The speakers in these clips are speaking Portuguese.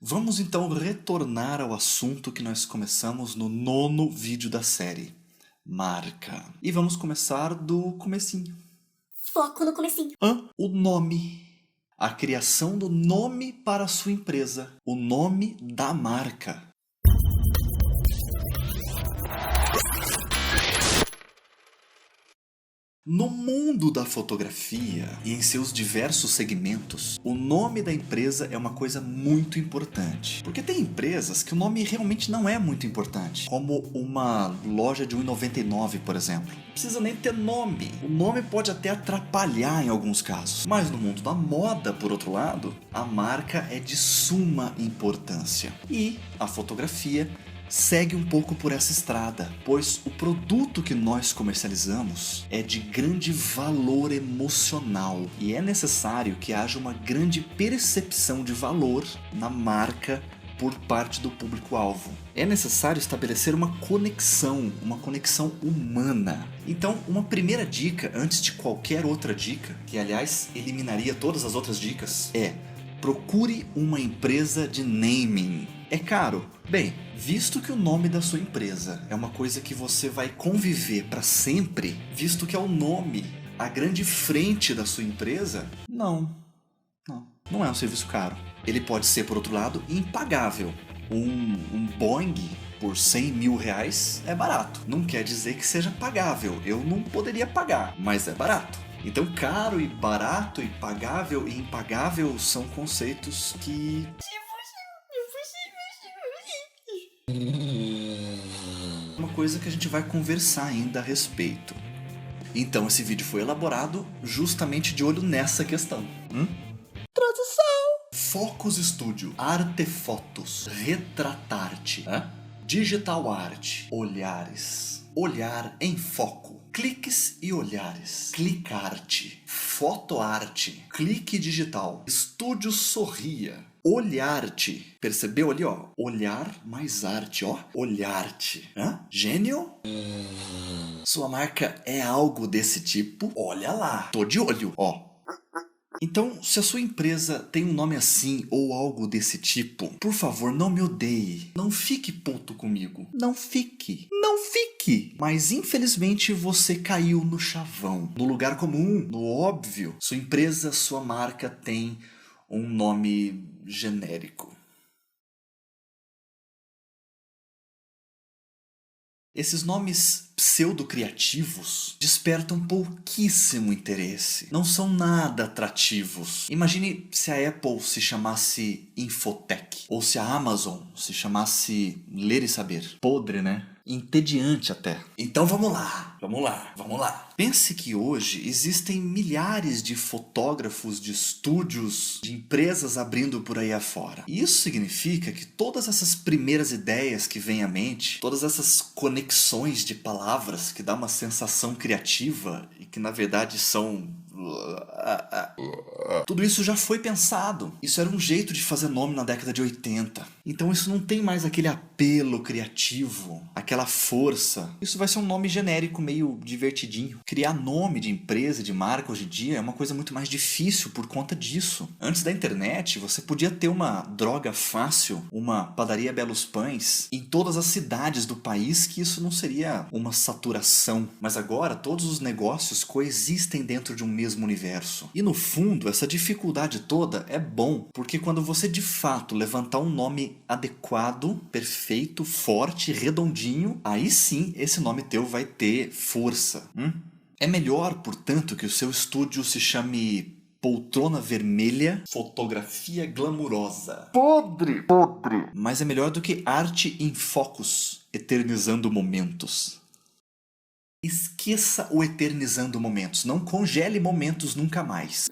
Vamos então retornar ao assunto que nós começamos no 9º vídeo da série, marca. E vamos começar do comecinho. Foco no comecinho. O nome. A criação do nome para a sua empresa. O nome da marca. No mundo da fotografia e em seus diversos segmentos, o nome da empresa é uma coisa muito importante. Porque tem empresas que o nome realmente não é muito importante, como uma loja de R$1,99, por exemplo. Não precisa nem ter nome. O nome pode até atrapalhar em alguns casos. Mas no mundo da moda, por outro lado, a marca é de suma importância. E a fotografia segue um pouco por essa estrada, pois o produto que nós comercializamos é de grande valor emocional e é necessário que haja uma grande percepção de valor na marca por parte do público-alvo. É necessário estabelecer uma conexão humana. Então, uma primeira dica, antes de qualquer outra dica, que aliás eliminaria todas as outras dicas, é: procure uma empresa de naming. É caro? Bem, visto que o nome da sua empresa é uma coisa que você vai conviver para sempre, visto que é o nome, a grande frente da sua empresa, não é um serviço caro. Ele pode ser, por outro lado, impagável. Um Boeing por R$100 mil é barato. Não quer dizer que seja pagável. Eu não poderia pagar, mas é barato. Então, caro e barato e pagável e impagável são conceitos que... uma coisa que a gente vai conversar ainda a respeito. Então, esse vídeo foi elaborado justamente de olho nessa questão. Tradução! Focus Studio, Artefotos, Retratarte, Digital Art, Olhares, Olhar em Foco, Cliques e Olhares, Clicarte, Fotoarte, Clique Digital, Estúdio Sorria, Olharte. Percebeu ali, ó? Olhar mais arte, ó. Olharte. Gênio? Sua marca é algo desse tipo? Olha lá. Tô de olho, ó. Então, se a sua empresa tem um nome assim ou algo desse tipo, por favor, não me odeie. Não fique puto comigo. Não fique. Não fique. Mas infelizmente você caiu no chavão, no lugar comum, no óbvio. Sua empresa, sua marca tem um nome genérico. Esses nomes pseudo-criativos despertam pouquíssimo interesse. Não são nada atrativos. Imagine se a Apple se chamasse Infotech. Ou se a Amazon se chamasse Ler e Saber. Podre, né? Entediante até. Então vamos lá. Pense que hoje existem milhares de fotógrafos, de estúdios, de empresas abrindo por aí afora. E isso significa que todas essas primeiras ideias que vêm à mente, todas essas conexões de palavras que dá uma sensação criativa e que na verdade são... tudo isso já foi pensado. Isso era um jeito de fazer nome na década de 80. Então isso não tem mais aquele apelo criativo, aquela força. Isso vai ser um nome genérico, meio divertidinho. Criar nome de empresa, de marca hoje em dia é uma coisa muito mais difícil por conta disso. Antes da internet, você podia ter uma droga fácil, uma padaria Belos Pães, em todas as cidades do país, que isso não seria uma saturação. Mas agora todos os negócios coexistem dentro de um mesmo universo. E no fundo, essa dificuldade toda é bom, porque quando você de fato levantar um nome adequado, perfeito, forte, redondinho, aí sim esse nome teu vai ter força. É melhor, portanto, que o seu estúdio se chame Poltrona Vermelha, Fotografia Glamurosa. Podre! Mas é melhor do que Arte em Focus, Eternizando Momentos. Esqueça o eternizando momentos. Não congele momentos nunca mais.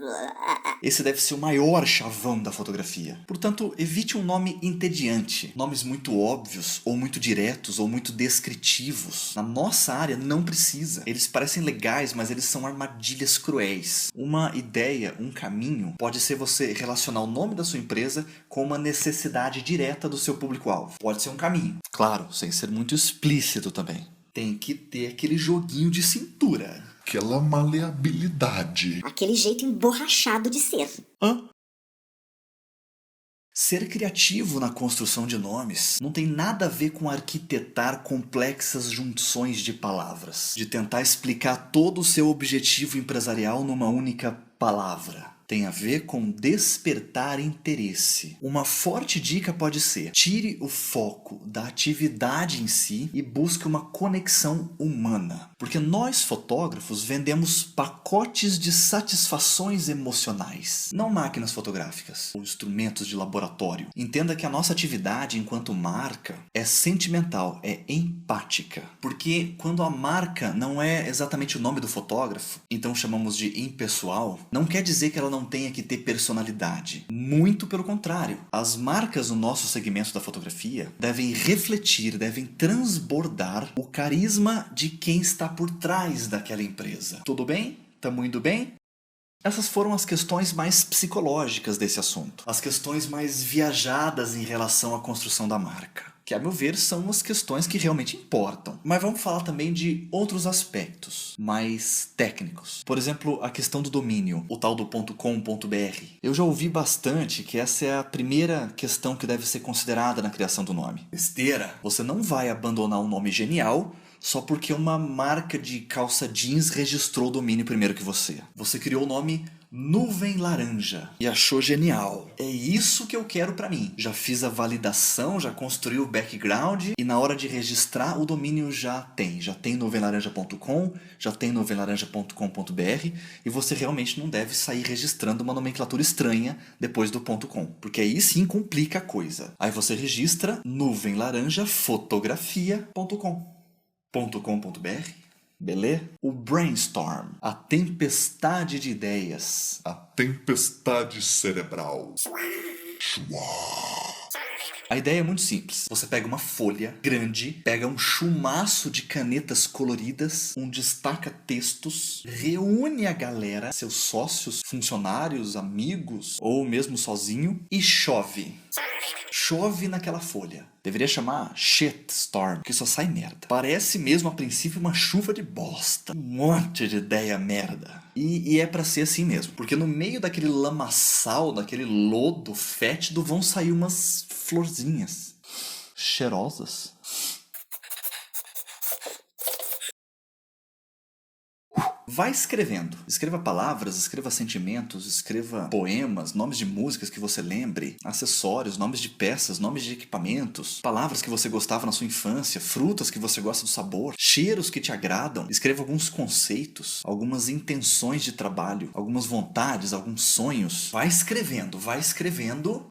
Esse deve ser o maior chavão da fotografia. Portanto, evite um nome entediante. Nomes muito óbvios, ou muito diretos, ou muito descritivos. Na nossa área, não precisa. Eles parecem legais, mas eles são armadilhas cruéis. Uma ideia, um caminho, pode ser você relacionar o nome da sua empresa com uma necessidade direta do seu público-alvo. Pode ser um caminho. Claro, sem ser muito explícito também. Tem que ter aquele joguinho de cintura. Aquela maleabilidade. Aquele jeito emborrachado de ser. Ser criativo na construção de nomes não tem nada a ver com arquitetar complexas junções de palavras, de tentar explicar todo o seu objetivo empresarial numa única palavra. Tem a ver com despertar interesse. Uma forte dica pode ser: tire o foco da atividade em si e busque uma conexão humana. Porque nós, fotógrafos, vendemos pacotes de satisfações emocionais, não máquinas fotográficas ou instrumentos de laboratório. Entenda que a nossa atividade enquanto marca é sentimental, é empática. Porque quando a marca não é exatamente o nome do fotógrafo, então chamamos de impessoal, não quer dizer que ela não tenha que ter personalidade. Muito pelo contrário. As marcas no nosso segmento da fotografia devem refletir, devem transbordar o carisma de quem está por trás daquela empresa. Tudo bem? Tamo indo bem? Essas foram as questões mais psicológicas desse assunto. As questões mais viajadas em relação à construção da marca. Que, a meu ver, são as questões que realmente importam. Mas vamos falar também de outros aspectos mais técnicos. Por exemplo, a questão do domínio, o tal do .com.br. Eu já ouvi bastante que essa é a primeira questão que deve ser considerada na criação do nome. Besteira! Você não vai abandonar um nome genial só porque uma marca de calça jeans registrou o domínio primeiro que você. Você criou o nome Nuvem Laranja e achou genial. É isso que eu quero pra mim. Já fiz a validação, já construí o background e na hora de registrar o domínio já tem nuvenlaranja.com, já tem nuvenlaranja.com.br e você realmente não deve sair registrando uma nomenclatura estranha depois do .com, porque aí sim complica a coisa. Aí você registra nuvenlaranja.fotografia.com.br. Beleza? O brainstorm, a tempestade de ideias, a tempestade cerebral. A ideia é muito simples. Você pega uma folha grande, pega um chumaço de canetas coloridas, um destaca-textos, reúne a galera, seus sócios, funcionários, amigos ou mesmo sozinho e chove. Chove naquela folha. Deveria chamar shitstorm, que só sai merda. Parece mesmo a princípio uma chuva de bosta. Um monte de ideia merda. E é pra ser assim mesmo. Porque no meio daquele lamaçal, daquele lodo fétido, vão sair umas florzinhas cheirosas. Vai escrevendo. Escreva palavras, escreva sentimentos, escreva poemas, nomes de músicas que você lembre, acessórios, nomes de peças, nomes de equipamentos, palavras que você gostava na sua infância, frutas que você gosta do sabor, cheiros que te agradam. Escreva alguns conceitos, algumas intenções de trabalho, algumas vontades, alguns sonhos. Vai escrevendo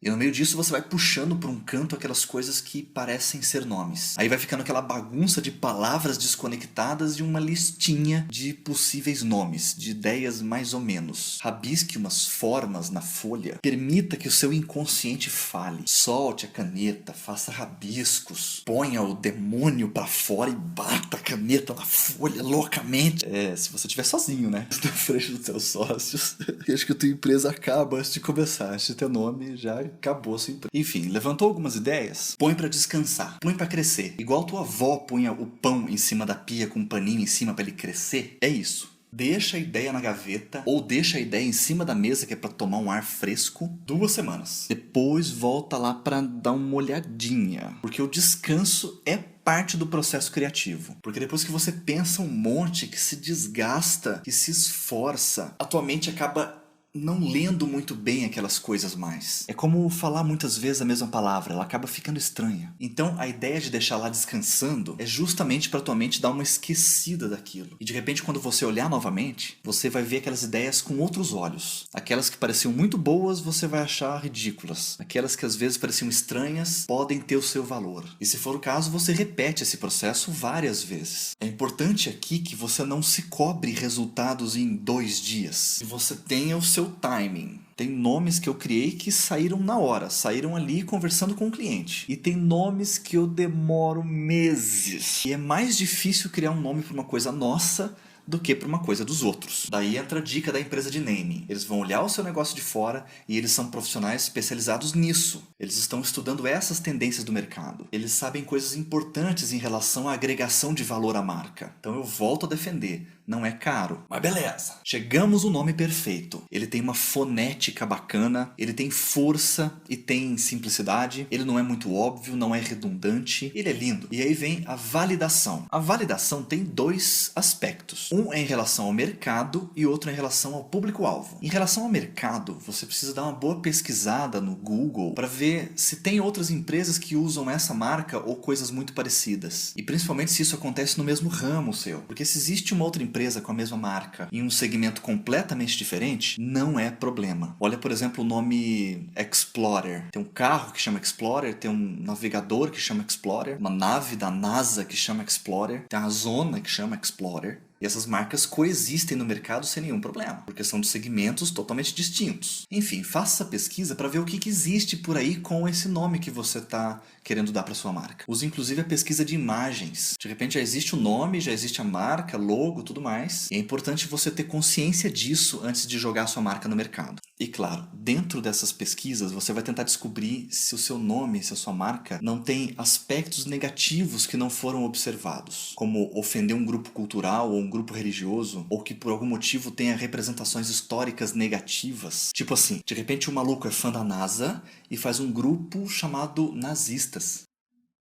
e no meio disso você vai puxando para um canto aquelas coisas que parecem ser nomes. Aí vai ficando aquela bagunça de palavras desconectadas e uma listinha de possíveis nomes, de ideias mais ou menos. Rabisque umas formas na folha. Permita que o seu inconsciente fale. Solte a caneta, faça rabiscos. Ponha o demônio pra fora e bata a caneta na folha loucamente. Se você estiver sozinho, né? Na frente dos seus sócios. Acho que a tua empresa acaba antes de começar. Antes de ter nome, já acabou a sua empresa. Enfim, levantou algumas ideias? Põe pra descansar. Põe pra crescer. Igual tua avó punha o pão em cima da pia com um paninho em cima pra ele crescer. É isso. Deixa a ideia na gaveta ou deixa a ideia em cima da mesa que é pra tomar um ar fresco 2 semanas. Depois volta lá pra dar uma olhadinha. Porque o descanso é parte do processo criativo. Porque depois que você pensa um monte, que se desgasta, que se esforça, a tua mente acaba não lendo muito bem aquelas coisas mais. É como falar muitas vezes a mesma palavra, ela acaba ficando estranha. Então a ideia de deixar lá descansando é justamente para tua mente dar uma esquecida daquilo. E de repente quando você olhar novamente, você vai ver aquelas ideias com outros olhos. Aquelas que pareciam muito boas, você vai achar ridículas. Aquelas que às vezes pareciam estranhas, podem ter o seu valor. E se for o caso, você repete esse processo várias vezes. É importante aqui que você não se cobre resultados em 2 dias. Que você tenha o seu timing. Tem nomes que eu criei que saíram na hora, saíram ali conversando com o cliente. E tem nomes que eu demoro meses. E é mais difícil criar um nome para uma coisa nossa do que para uma coisa dos outros. Daí entra a dica da empresa de naming. Eles vão olhar o seu negócio de fora e eles são profissionais especializados nisso. Eles estão estudando essas tendências do mercado. Eles sabem coisas importantes em relação à agregação de valor à marca. Então eu volto a defender. Não é caro. Mas beleza. Chegamos no nome perfeito. Ele tem uma fonética bacana, ele tem força e tem simplicidade. Ele não é muito óbvio, não é redundante. Ele é lindo. E aí vem a validação. A validação tem dois aspectos. Um é em relação ao mercado e outro é em relação ao público-alvo. Em relação ao mercado, você precisa dar uma boa pesquisada no Google para ver se tem outras empresas que usam essa marca ou coisas muito parecidas. E principalmente se isso acontece no mesmo ramo seu. Porque se existe uma outra empresa com a mesma marca em um segmento completamente diferente, não é problema. Olha, por exemplo, o nome Explorer. Tem um carro que chama Explorer, tem um navegador que chama Explorer, uma nave da NASA que chama Explorer, tem uma zona que chama Explorer. E essas marcas coexistem no mercado sem nenhum problema, porque são de segmentos totalmente distintos. Enfim, faça essa pesquisa para ver o que existe por aí com esse nome que você está querendo dar para sua marca. Use inclusive a pesquisa de imagens. De repente já existe o nome, já existe a marca, logo, tudo mais. E é importante você ter consciência disso antes de jogar a sua marca no mercado. E claro, dentro dessas pesquisas você vai tentar descobrir se o seu nome, se a sua marca não tem aspectos negativos que não foram observados, como ofender um grupo cultural ou um grupo religioso, ou que por algum motivo tenha representações históricas negativas. Tipo assim, de repente o maluco é fã da NASA e faz um grupo chamado nazistas.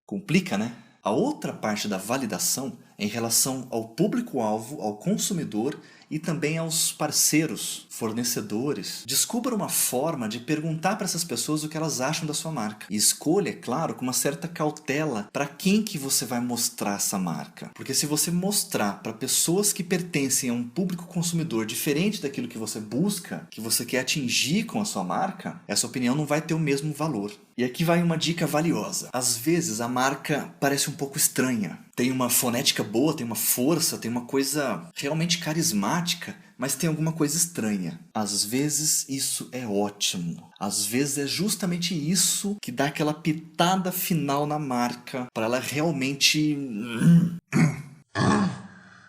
Complica, né? A outra parte da validação é em relação ao público-alvo, ao consumidor e também aos parceiros, fornecedores. Descubra uma forma de perguntar para essas pessoas o que elas acham da sua marca. E escolha, é claro, com uma certa cautela para quem que você vai mostrar essa marca. Porque se você mostrar para pessoas que pertencem a um público consumidor diferente daquilo que você busca, que você quer atingir com a sua marca, essa opinião não vai ter o mesmo valor. E aqui vai uma dica valiosa. Às vezes a marca parece um pouco estranha. Tem uma fonética boa, tem uma força, tem uma coisa realmente carismática, mas tem alguma coisa estranha. Às vezes isso é ótimo. Às vezes é justamente isso que dá aquela pitada final na marca, para ela realmente...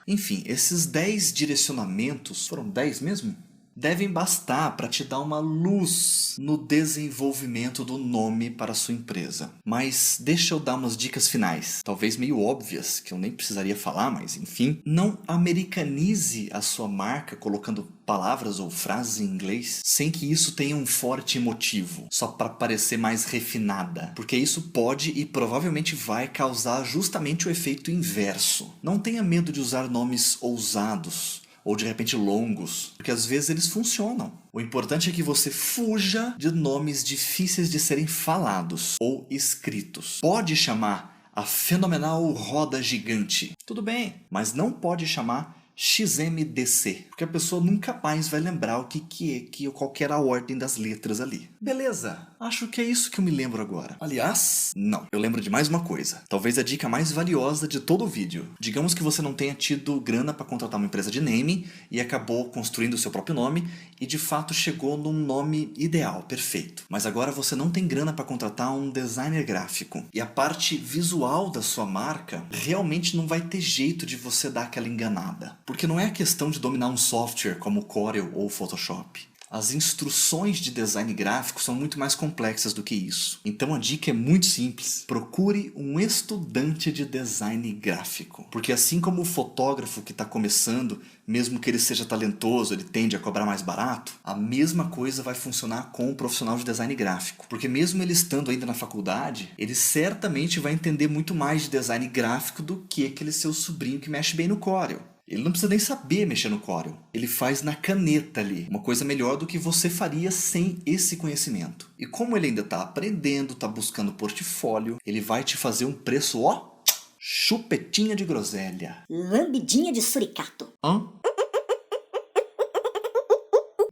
Enfim, esses 10 direcionamentos, foram 10 mesmo? Devem bastar para te dar uma luz no desenvolvimento do nome para a sua empresa. Mas deixa eu dar umas dicas finais, talvez meio óbvias, que eu nem precisaria falar, mas enfim. Não americanize a sua marca colocando palavras ou frases em inglês sem que isso tenha um forte motivo, só para parecer mais refinada. Porque isso pode e provavelmente vai causar justamente o efeito inverso. Não tenha medo de usar nomes ousados ou de repente longos, porque às vezes eles funcionam. O importante é que você fuja de nomes difíceis de serem falados ou escritos. Pode chamar a fenomenal roda gigante, tudo bem, mas não pode chamar XMDC, porque a pessoa nunca mais vai lembrar o que é, qual que era a ordem das letras ali. Beleza, acho que é isso que eu me lembro agora. Aliás, não, eu lembro de mais uma coisa. Talvez a dica mais valiosa de todo o vídeo. Digamos que você não tenha tido grana para contratar uma empresa de naming e acabou construindo o seu próprio nome e de fato chegou num nome ideal, perfeito. Mas agora você não tem grana para contratar um designer gráfico. E a parte visual da sua marca realmente não vai ter jeito de você dar aquela enganada. Porque não é a questão de dominar um software como o Corel ou o Photoshop. As instruções de design gráfico são muito mais complexas do que isso. Então a dica é muito simples. Procure um estudante de design gráfico. Porque assim como o fotógrafo que está começando, mesmo que ele seja talentoso, ele tende a cobrar mais barato, a mesma coisa vai funcionar com o profissional de design gráfico. Porque mesmo ele estando ainda na faculdade, ele certamente vai entender muito mais de design gráfico do que aquele seu sobrinho que mexe bem no Corel. Ele não precisa nem saber mexer no Corel. Ele faz na caneta ali. Uma coisa melhor do que você faria sem esse conhecimento. E como ele ainda está aprendendo, está buscando portfólio, ele vai te fazer um preço, ó, chupetinha de groselha. Lambidinha de suricato. Hã?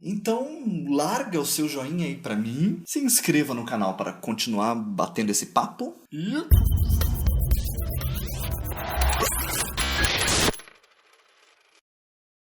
Então, larga o seu joinha aí pra mim. Se inscreva no canal para continuar batendo esse papo. E...